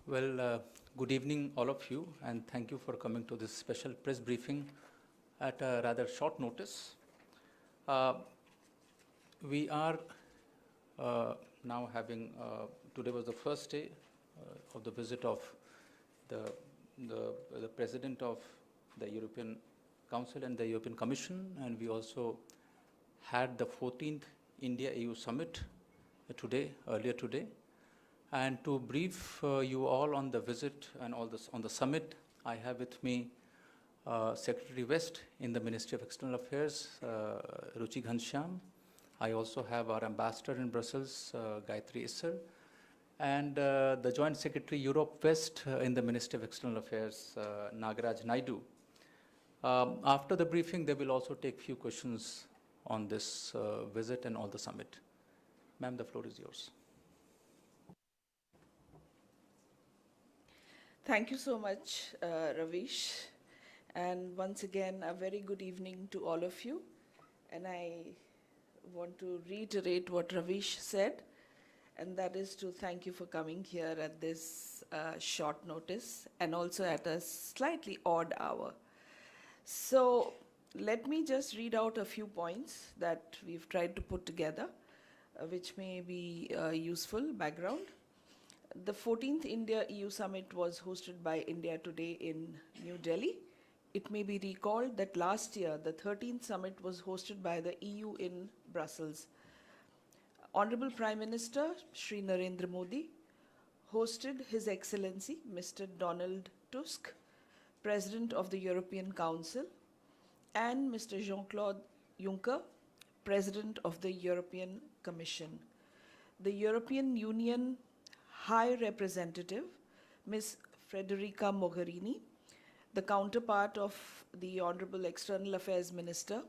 Well, good evening, all of you, and thank you for coming to this special press briefing at a rather short notice. Uh, we are now having, today was the first day of the visit of the, the President of the European Council and the European Commission, and we also had the 14th India-EU Summit earlier today. And to brief you all on the visit and all this on the summit, I have with me Secretary West in the Ministry of External Affairs, Ruchi Ghanshyam. I also have our ambassador in Brussels, Gayatri Isser, and the Joint Secretary Europe West in the Ministry of External Affairs, Nagaraj Naidu. After the briefing, they will also take few questions on this visit and all the summit. Ma'am, the floor is yours. Thank you so much, Ravish. And once again, a very good evening to all of you. And I want to reiterate what Ravish said, and that is to thank you for coming here at this short notice and also at a slightly odd hour. So let me just read out a few points that we've tried to put together, which may be useful background. The 14th India-EU Summit was hosted by India today in New Delhi. It may be recalled that last year, the 13th summit was hosted by the EU in Brussels. Honorable Prime Minister Shri Narendra Modi hosted His Excellency Mr. Donald Tusk, President of the European Council, and Mr. Jean-Claude Juncker, President of the European Commission. The European Union High Representative, Ms. Federica Mogherini, the counterpart of the Honorable External Affairs Minister,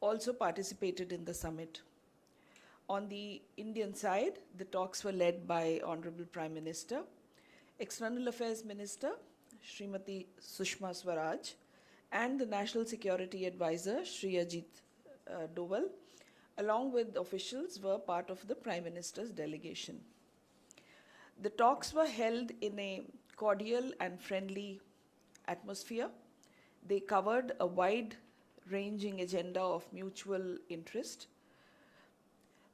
also participated in the summit. On the Indian side, the talks were led by Honorable Prime Minister, External Affairs Minister, Srimati Sushma Swaraj, and the National Security Advisor, Shri Ajit Doval, along with officials, were part of the Prime Minister's delegation. The talks were held in a cordial and friendly atmosphere. They covered a wide-ranging agenda of mutual interest.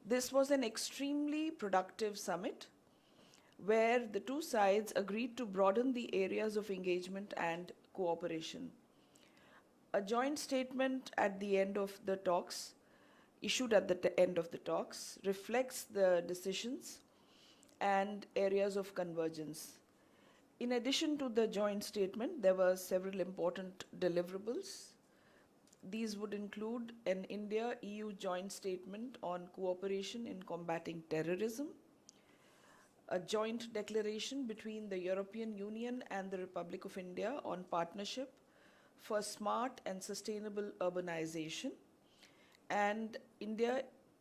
This was an extremely productive summit where the two sides agreed to broaden the areas of engagement and cooperation. A joint statement at the end of the talks, issued at the end of the talks, reflects the decisions and areas of convergence. In addition to the joint statement, there were several important deliverables. These would include an India-EU joint statement on cooperation in combating terrorism, a joint declaration between the European Union and the Republic of India on partnership for smart and sustainable urbanization, and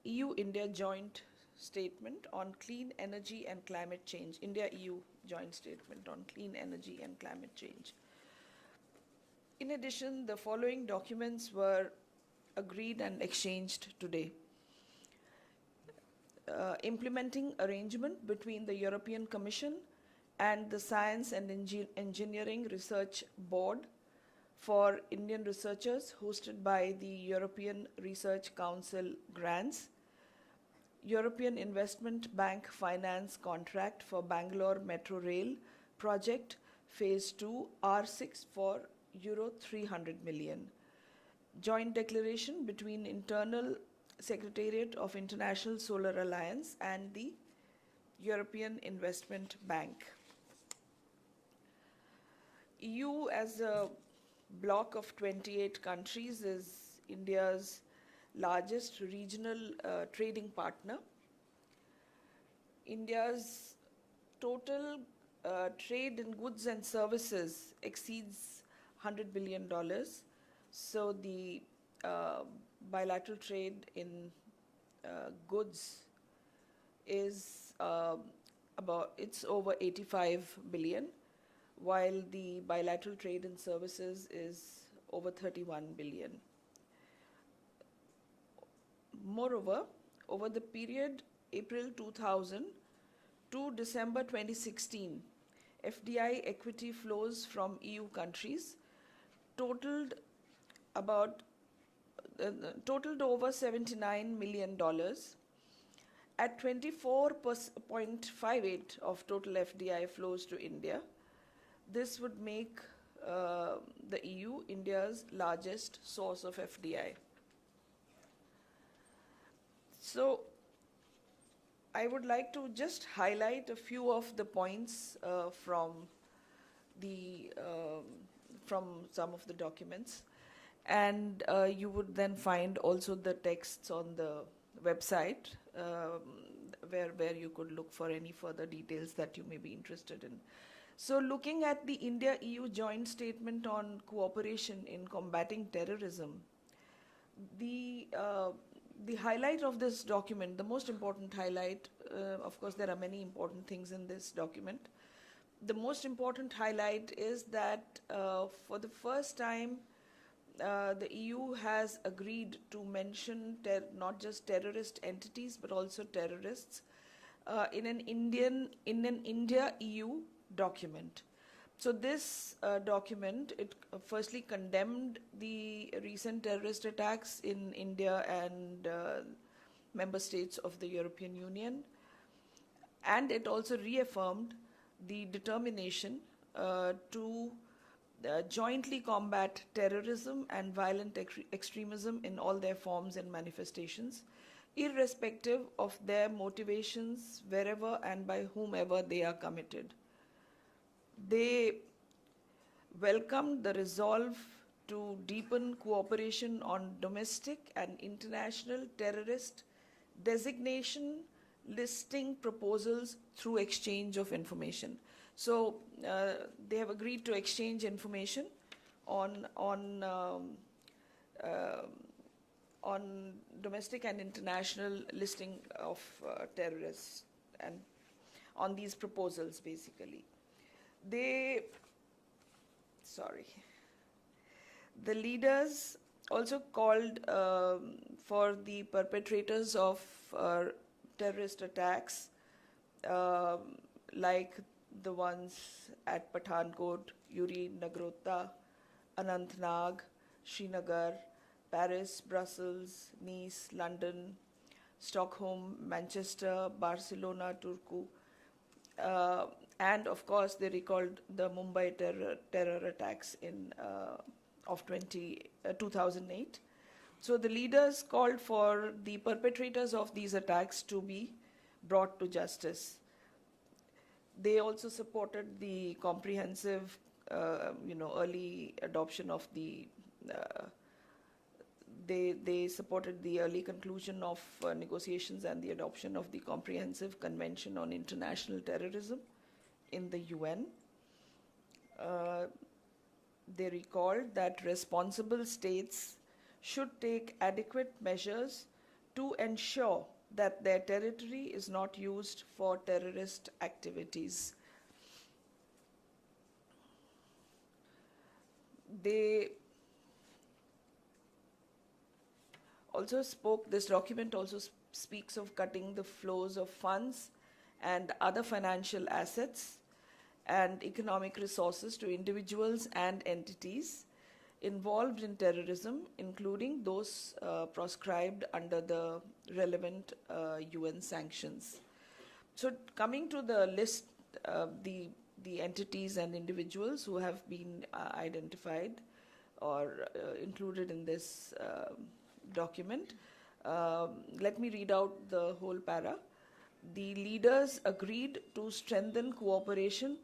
EU-India joint statement on clean energy and climate change, India-EU joint statement on clean energy and climate change. In addition, the following documents were agreed and exchanged today. Implementing arrangement between the European Commission and the Science and Engineering Research Board for Indian researchers, hosted by the European Research Council grants. European Investment Bank finance contract for Bangalore Metro Rail project phase 2 R6 for euro 300 million. Joint declaration between Internal Secretariat of International Solar Alliance and the European Investment Bank. EU as a bloc of 28 countries is India's largest regional trading partner. India's total trade in goods and services exceeds $100 billion. So the bilateral trade in goods is it's over 85 billion, while the bilateral trade in services is over 31 billion. Moreover, over the period April 2000 to December 2016, FDI equity flows from EU countries totaled over $79 million at 24.58 of total FDI flows to India. This would make the EU India's largest source of FDI. So I would like to just highlight a few of the points from some of the documents, and you would then find also the texts on the website where you could look for any further details that you may be interested in. So looking at the India-EU joint statement on cooperation in combating terrorism, the highlight of this document, the most important highlight, of course there are many important things in this document. The most important highlight is that for the first time the EU has agreed to mention not just terrorist entities but also terrorists in an India-EU document. So this document, it firstly condemned the recent terrorist attacks in India and member states of the European Union, and it also reaffirmed the determination to jointly combat terrorism and violent extremism in all their forms and manifestations, irrespective of their motivations, wherever and by whomever they are committed. They welcomed the resolve to deepen cooperation on domestic and international terrorist designation listing proposals through exchange of information. So they have agreed to exchange information on domestic and international listing of terrorists, and on these proposals basically. The leaders also called for the perpetrators of terrorist attacks, like the ones at Pathankot, Uri Nagrota, Anantnag, Srinagar, Paris, Brussels, Nice, London, Stockholm, Manchester, Barcelona, Turku, and of course they recalled the Mumbai terror attacks of 2008. So the leaders called for the perpetrators of these attacks to be brought to justice. They also supported the comprehensive, early adoption of the. They supported the early conclusion of negotiations and the adoption of the Comprehensive Convention on International Terrorism in the UN. They recalled that responsible states should take adequate measures to ensure that their territory is not used for terrorist activities. They also this document also speaks of cutting the flows of funds and other financial assets and economic resources to individuals and entities involved in terrorism, including those proscribed under the relevant UN sanctions. So coming to the list, the entities and individuals who have been identified or included in this document, let me read out the whole para. The leaders agreed to strengthen cooperation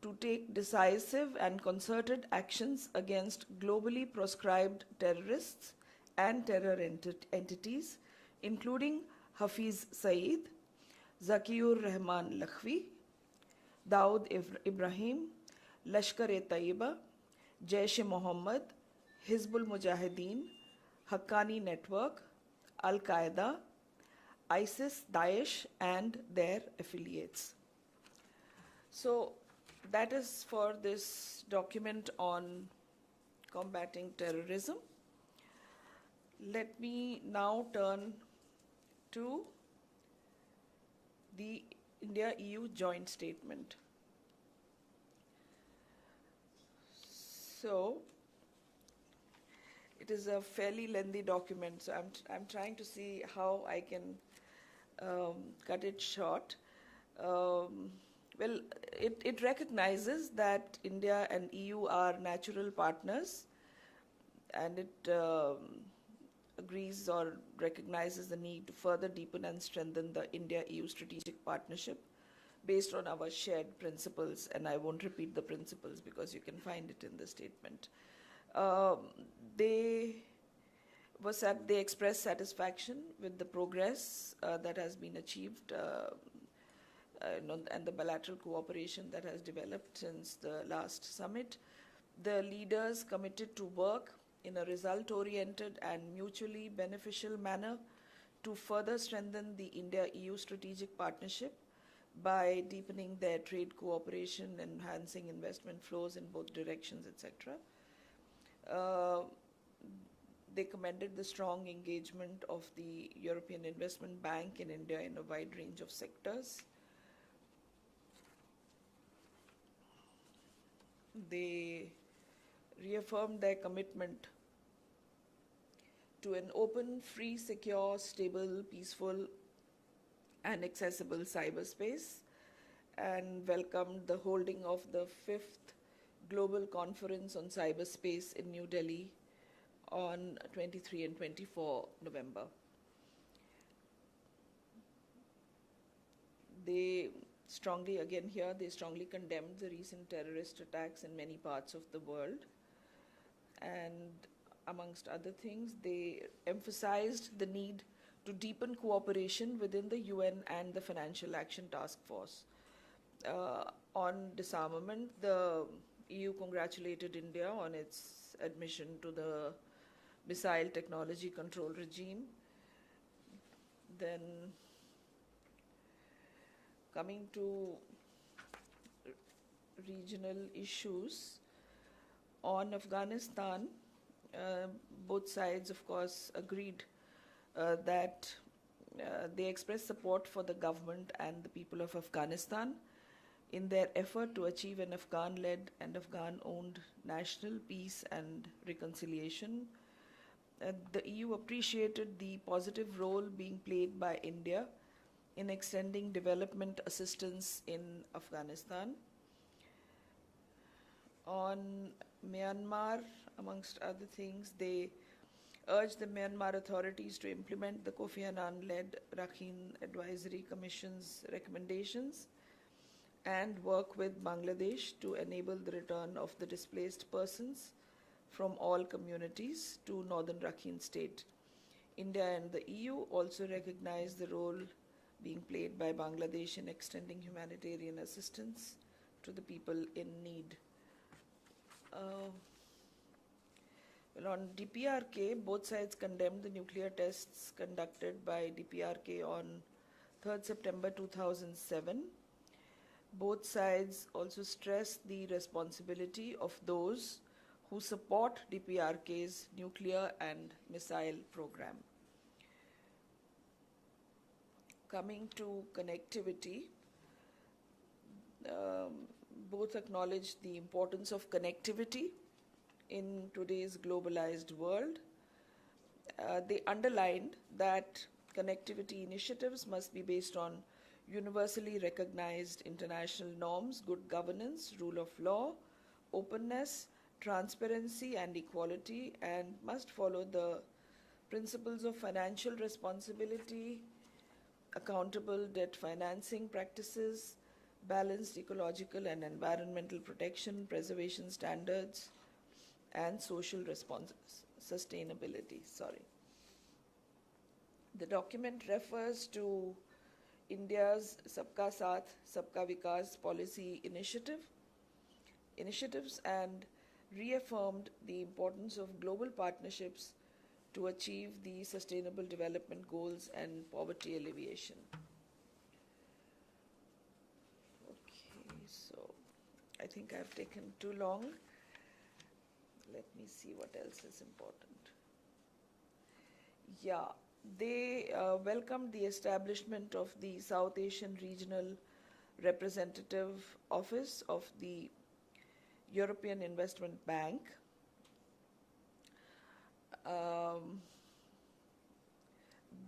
to take decisive and concerted actions against globally proscribed terrorists and terror entities, including Hafiz Saeed, Zakiur Rahman Lakhvi, Dawood Ibrahim, Lashkar-e-Taiba, Jaish-e-Mohammed, Hizbul Mujahideen, Haqqani Network, Al-Qaeda, ISIS, Daesh, and their affiliates. So that is for this document on combating terrorism. Let me now turn to the India-EU joint statement. So it is a fairly lengthy document, so I'm trying to see how I can cut it short. Well, it recognizes that India and EU are natural partners, and it agrees or recognizes the need to further deepen and strengthen the India-EU strategic partnership based on our shared principles. And I won't repeat the principles because you can find it in the statement. They expressed satisfaction with the progress that has been achieved and the bilateral cooperation that has developed since the last summit. The leaders committed to work in a result-oriented and mutually beneficial manner to further strengthen the India-EU strategic partnership by deepening their trade cooperation, enhancing investment flows in both directions, etc. They commended the strong engagement of the European Investment Bank in India in a wide range of sectors. They reaffirmed their commitment to an open, free, secure, stable, peaceful, and accessible cyberspace, and welcomed the holding of the 5th Global Conference on Cyberspace in New Delhi on 23 and 24 November. They strongly condemned the recent terrorist attacks in many parts of the world. And amongst other things, they emphasized the need to deepen cooperation within the UN and the Financial Action Task Force. On disarmament, the EU congratulated India on its admission to the Missile Technology Control Regime. Then, coming to regional issues, on Afghanistan, both sides, of course, agreed that they expressed support for the government and the people of Afghanistan in their effort to achieve an Afghan-led and Afghan-owned national peace and reconciliation. The EU appreciated the positive role being played by India in extending development assistance in Afghanistan. On Myanmar, amongst other things, they urged the Myanmar authorities to implement the Kofi Annan-led Rakhine Advisory Commission's recommendations and work with Bangladesh to enable the return of the displaced persons from all communities to northern Rakhine state. India and the EU also recognize the role being played by Bangladesh in extending humanitarian assistance to the people in need. Well, on DPRK, both sides condemned the nuclear tests conducted by DPRK on 3rd September 2007. Both sides also stressed the responsibility of those who support DPRK's nuclear and missile program. Coming to connectivity, both acknowledged the importance of connectivity in today's globalized world. They underlined that connectivity initiatives must be based on universally recognized international norms, good governance, rule of law, openness, transparency, and equality, and must follow the principles of financial responsibility, accountable debt financing practices, balanced ecological and environmental protection, preservation standards, and social sustainability. The document refers to India's Sabka Saath, Sabka Vikas policy initiatives and reaffirmed the importance of global partnerships to achieve the Sustainable Development Goals and poverty alleviation. Okay, so I think I've taken too long. Let me see what else is important. Yeah, they welcomed the establishment of the South Asian Regional Representative Office of the European Investment Bank.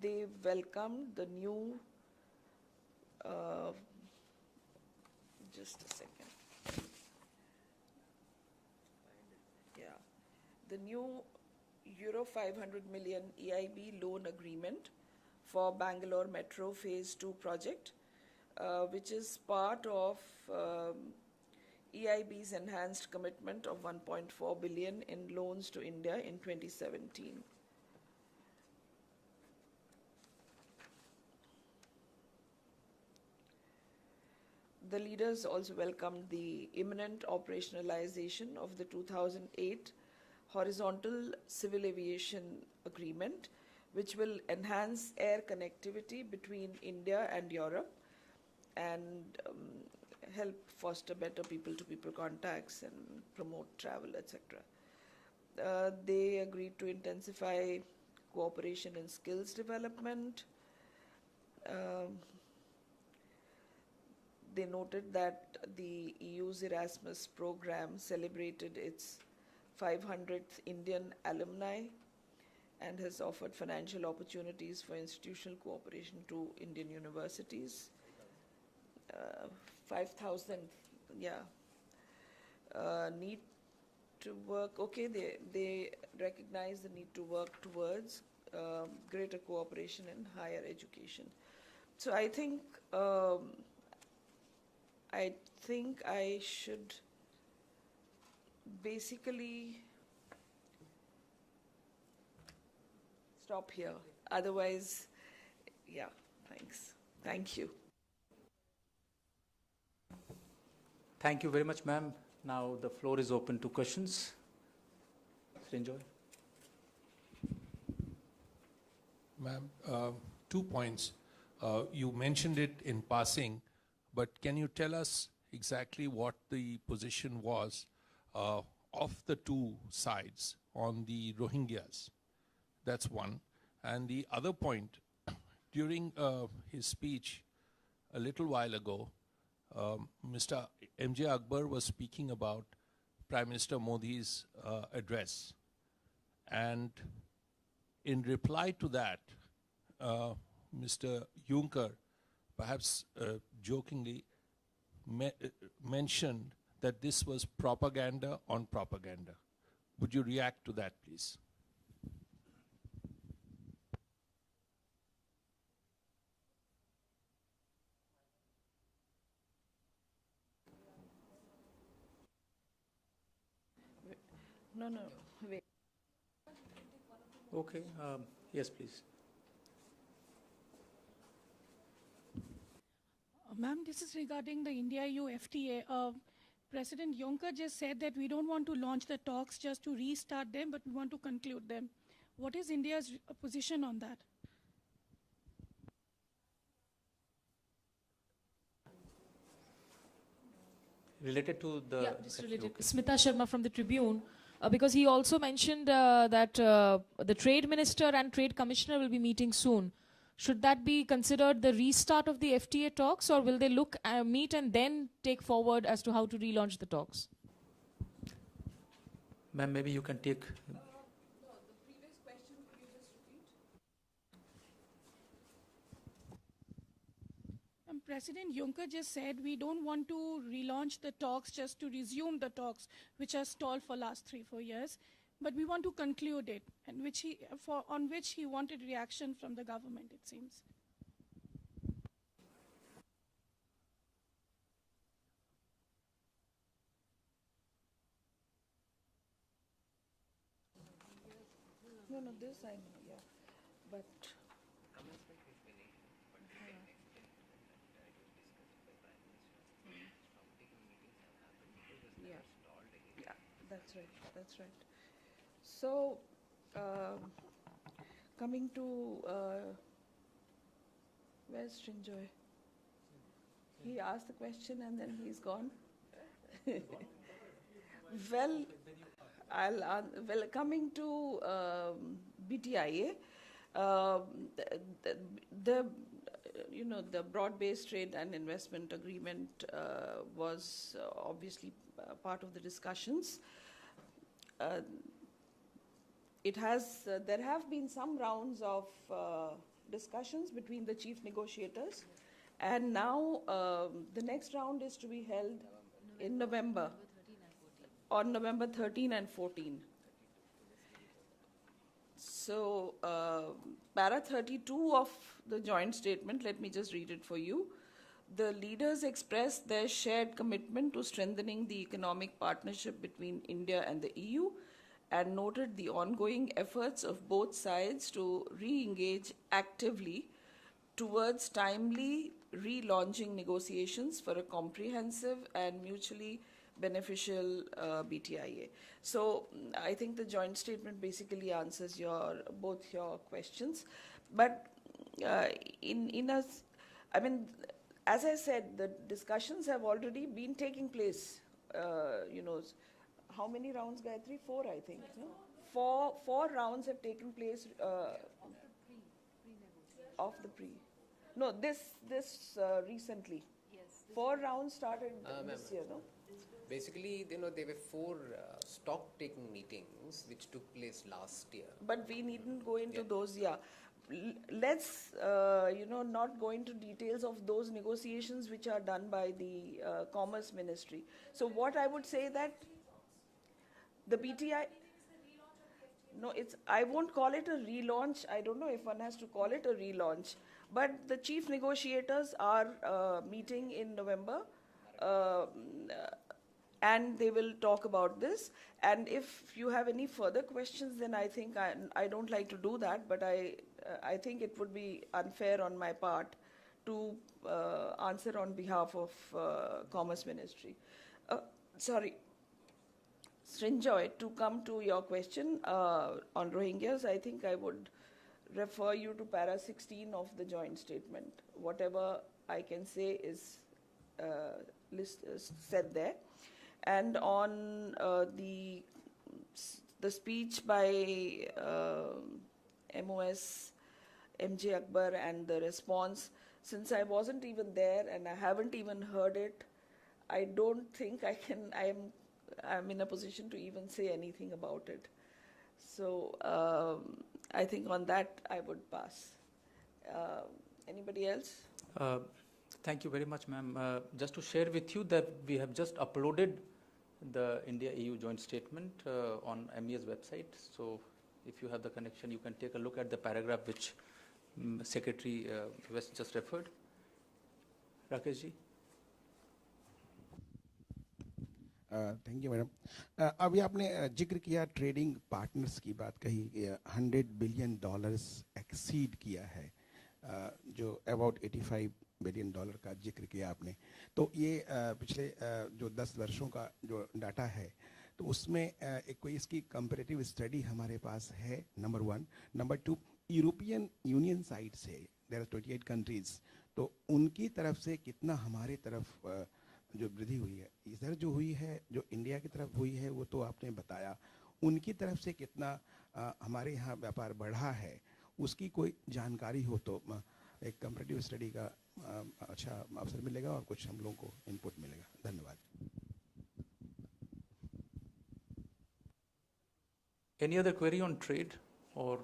They welcomed the new, just a second. Yeah, the new Euro 500 million EIB loan agreement for Bangalore Metro Phase 2 project, which is part of EIB's enhanced commitment of 1.4 billion in loans to India in 2017. The leaders also welcomed the imminent operationalization of the 2008 Horizontal Civil Aviation Agreement, which will enhance air connectivity between India and Europe and help foster better people-to-people contacts and promote travel, etc. They agreed to intensify cooperation in skills development. They noted that the EU's Erasmus program celebrated its 500th Indian alumni and has offered financial opportunities for institutional cooperation to Indian universities. 5,000, yeah. Need to work, okay, they recognize the need to work towards greater cooperation in higher education. So I think I should basically stop here. Otherwise, yeah, thanks. Thank you. Thank you very much, ma'am. Now the floor is open to questions. Enjoy. Ma'am, 2 points. You mentioned it in passing, but can you tell us exactly what the position was of the two sides on the Rohingyas? That's one. And the other point, during his speech a little while ago, Mr. M.J. Akbar was speaking about Prime Minister Modi's address. And in reply to that, Mr. Juncker, perhaps jokingly, mentioned that this was propaganda on propaganda. Would you react to that, please? No, wait. Okay. Yes, please. Ma'am, this is regarding the India-EU FTA. President Juncker just said that we don't want to launch the talks just to restart them, but we want to conclude them. What is India's position on that? Related to the... Yeah, just related. Okay. Smita Sharma from the Tribune, because he also mentioned that the Trade Minister and Trade Commissioner will be meeting soon. Should that be considered the restart of the FTA talks, or will they meet and then take forward as to how to relaunch the talks? Ma'am, maybe you can take... The previous question, could you just repeat? President Juncker just said we don't want to relaunch the talks just to resume the talks, which are stalled for last 3-4 years, but we want to conclude it, and on which he wanted reaction from the government, it seems. No, this I know, yeah. But yeah, that's right. So, coming to, where's Srinjoy? He asked the question and then he's gone. Well, coming to BTIA, the, the the broad-based trade and investment agreement was obviously part of the discussions. There have been some rounds of discussions between the chief negotiators, and now the next round is to be held in November, on November 13 and 14. So, para 32 of the joint statement, let me just read it for you. The leaders expressed their shared commitment to strengthening the economic partnership between India and the EU and noted the ongoing efforts of both sides to re-engage actively towards timely relaunching negotiations for a comprehensive and mutually beneficial BTIA. So I think the joint statement basically answers both your questions. But as I said, the discussions have already been taking place. How many rounds, Gayatri? 4, I think. No? Four rounds have taken place of the pre. No, this recently. Yes. 4 rounds started this year, no? Basically, there were 4 stock-taking meetings which took place last year. But we needn't go into those, Let's, not go into details of those negotiations which are done by the Commerce Ministry. So what I would say that the BTI... No, I won't call it a relaunch. I don't know if one has to call it a relaunch. But the chief negotiators are meeting in November. And they will talk about this. And if you have any further questions, then I think I don't like to do that, but I think it would be unfair on my part to answer on behalf of Commerce Ministry. Sorry, Srinjoy, to come to your question on Rohingyas, I think I would refer you to para 16 of the joint statement. Whatever I can say is said there. And on the speech by MOS MJ Akbar and the response, since I wasn't even there and I haven't even heard it, I don't think I'm in a position to even say anything about it. So I think on that I would pass. Anybody else? Thank you very much, ma'am. Just to share with you that we have just uploaded the India-EU joint statement on MEA's website. So if you have the connection, you can take a look at the paragraph which Secretary West just referred. Rakesh ji. Thank you madam. अभी आपने जिक्र किया trading partners की बात कही, $100 billion exceed किया है, जो अबाउट $85 बिलियन का जिक्र किया आपने. तो ये पिछले जो 10 वर्षों का जो डाटा है, तो उसमें एक कोई इसकी कंपैरेटिव स्टडी हमारे पास है, number 1. Number 2, European union side से देयर आर 28 कंट्रीज, तो उनकी तरफ से कितना हमारे तरफ जो वृद्धि हुई है, इधर जो हुई है, जो इंडिया की तरफ हुई है, वो तो आपने बताया, उनकी तरफ से कितना हमारे यहाँ व्यापार बढ़ा है, उसकी कोई जानकारी हो तो एक कंपैरेटिव स्टडी का अच्छा अवसर मिलेगा और कुछ हम लोगों को इनपुट मिलेगा. धन्यवाद. Any other query on trade, or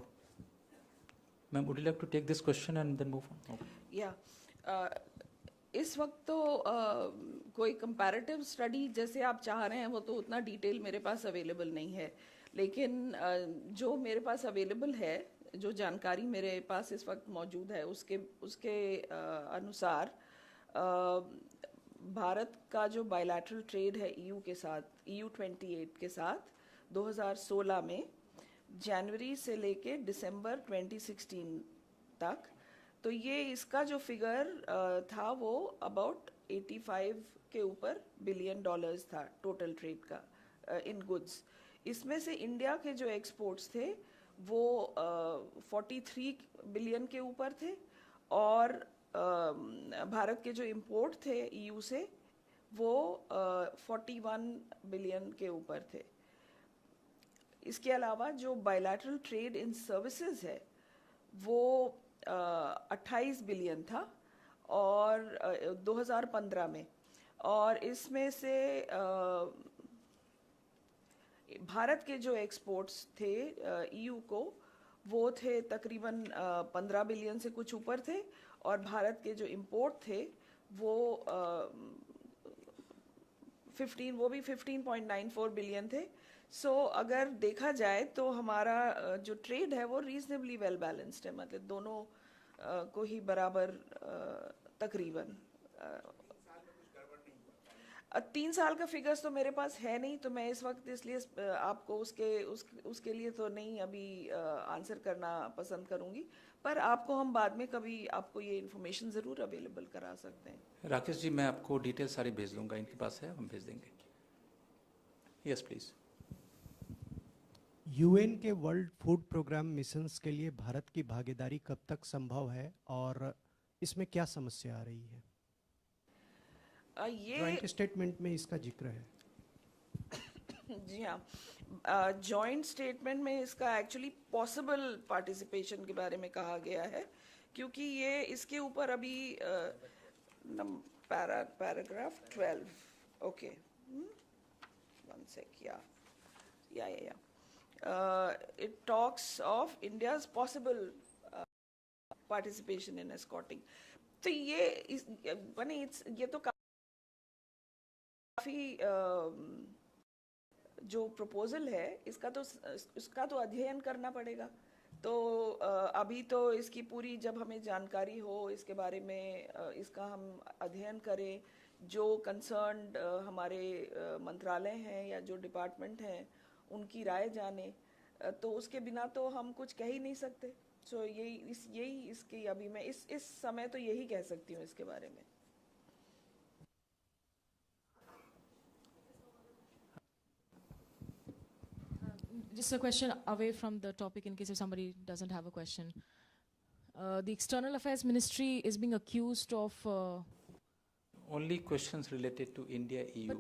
ma'am, would you like to take this question and then move on? Okay. Yeah. इस वक्त तो कोई कंपैरेटिव स्टडी जैसे आप चाह रहे हैं वो तो उतना डिटेल मेरे पास अवेलेबल नहीं है, लेकिन जो मेरे पास अवेलेबल है, जो जानकारी मेरे पास इस वक्त मौजूद है, उसके अनुसार भारत का जो बायलैटरल ट्रेड है EU के साथ, EU 28 के साथ 2016 में जनवरी से लेके दिसंबर 2016 तक, तो ये इसका जो फिगर था वो अबाउट 85 के ऊपर बिलियन डॉलर्स था टोटल ट्रेड का इन गुड्स. इसमें से इंडिया के जो एक्सपोर्ट्स थे वो 43 बिलियन के ऊपर थे, और भारत के जो इंपोर्ट थे EU से वो 41 बिलियन के ऊपर थे. इसके अलावा जो बायलैटरल ट्रेड इन सर्विसेज है वो 28 बिलियन था और 2015 में, और इसमें से भारत के जो एक्सपोर्ट्स थे ईयू को, वो थे तकरीबन 15 बिलियन से कुछ ऊपर थे, और भारत के जो इंपोर्ट थे वो 15, वो भी 15.94 बिलियन थे. सो अगर देखा जाए तो हमारा जो ट्रेड है वो रीजनेबली वेल बैलेंस्ड है, मतलब दोनों को ही बराबर तकरीबन. 3 साल का फिगर्स तो मेरे पास है नहीं, तो मैं इस वक्त इसलिए आपको उसके लिए तो नहीं अभी आंसर करना पसंद करूंगी, पर आपको हम बाद में कभी आपको ये इन्फॉर्मेशन ज़रूर अवेलेबल करा सकते हैं. राकेश जी, मैं आपको डिटेल सारी भेज दूंगा, इनके पास है, हम भेज देंगे. Yes please. यूएन के वर्ल्ड फूड प्रोग्राम मिशंस के लिए भारत की भागीदारी कब तक संभव है और इसमें क्या समस्या आ रही है? ये जॉइंट स्टेटमेंट में इसका जिक्र है. जी हाँ, जॉइंट स्टेटमेंट में इसका एक्चुअली पॉसिबल पार्टिसिपेशन के बारे में कहा गया है, क्योंकि ये इसके ऊपर अभी पैराग्राफ 12, ओके, वन सेक, या it talks of India's possible participation in escorting. तो ये तो काफी जो प्रपोजल है इसका तो अध्ययन करना पड़ेगा. तो अभी तो इसकी पूरी जब हमें जानकारी हो इसके बारे में, इसका हम अध्ययन करें, जो कंसर्न्ड हमारे मंत्रालय हैं या जो डिपार्टमेंट हैं उनकी राय जाने, तो उसके बिना तो हम कुछ कह ही नहीं सकते. सो यही इसकी अभी मैं इस समय तो यही कह सकती हूँ इसके बारे में. Just a question away from the topic in case if somebody doesn't have a question. The External Affairs Ministry is being accused of... Only questions related to India, EU. But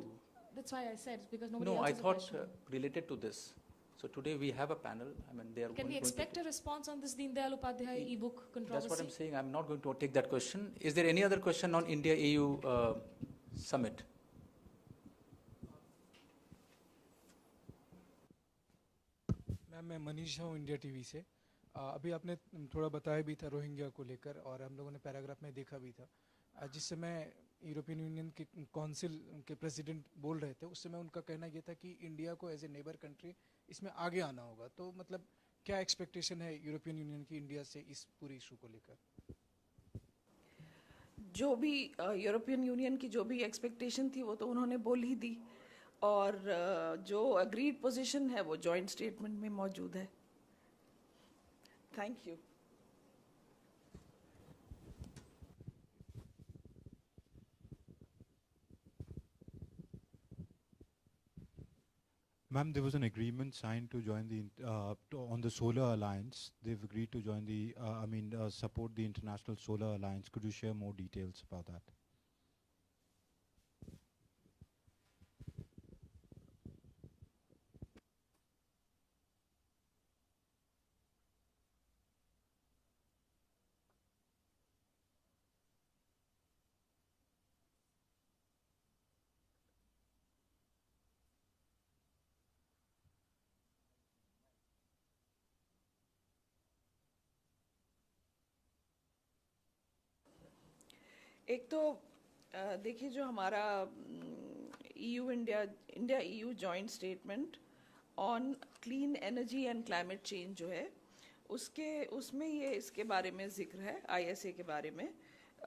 that's why I said, because nobody No, else I has a thought question. related to this. So today we have a panel. I mean, they are Can we expect a response on this Deen Dayal Upadhyay e-book controversy? That's what I'm saying. I'm not going to take that question. Is there any other question on India-EU summit? Ma'am, मैं मनीष हूँ India TV से. अभी आपने थोड़ा बताया भी था Rohingya को लेकर, और हम लोगों ने पैराग्राफ में देखा भी था. जिस समय यूरोपियन यूनियन के काउंसिल के प्रेसिडेंट बोल रहे थे, उस समय उनका कहना ये था कि इंडिया को एज ए नेबर कंट्री इसमें आगे आना होगा. तो मतलब क्या एक्सपेक्टेशन है यूरोपियन यूनियन की इंडिया से इस पूरी इशू को लेकर? जो भी यूरोपियन यूनियन की जो भी एक्सपेक्टेशन थी वो तो उन्होंने बोल ही दी, और जो अग्रीड पोजीशन है वो जॉइंट स्टेटमेंट में मौजूद है. Thank you. Ma'am, there was an agreement signed to join the on the Solar Alliance. They've agreed to join the, support the International Solar Alliance. Could you share more details about that? एक तो देखिए, जो हमारा India EU joint statement on clean energy and climate change जो है, उसमें ये इसके बारे में जिक्र है, ISA के बारे में.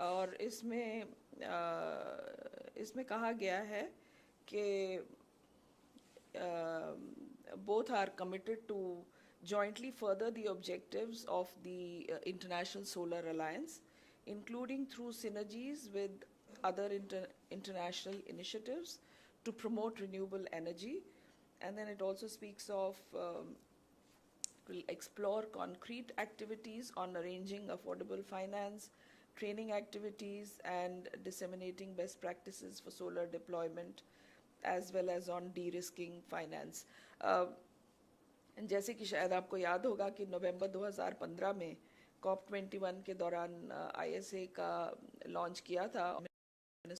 और इसमें कहा गया है कि both are committed to jointly further the objectives of the International Solar Alliance, including through synergies with other international initiatives to promote renewable energy. And then it also speaks of will explore concrete activities on arranging affordable finance, training activities, and disseminating best practices for solar deployment, as well as on de-risking finance. जैसे कि शायद आपको याद होगा कि नवंबर 2015 में COP21 के दौरान ISA का लॉन्च किया था।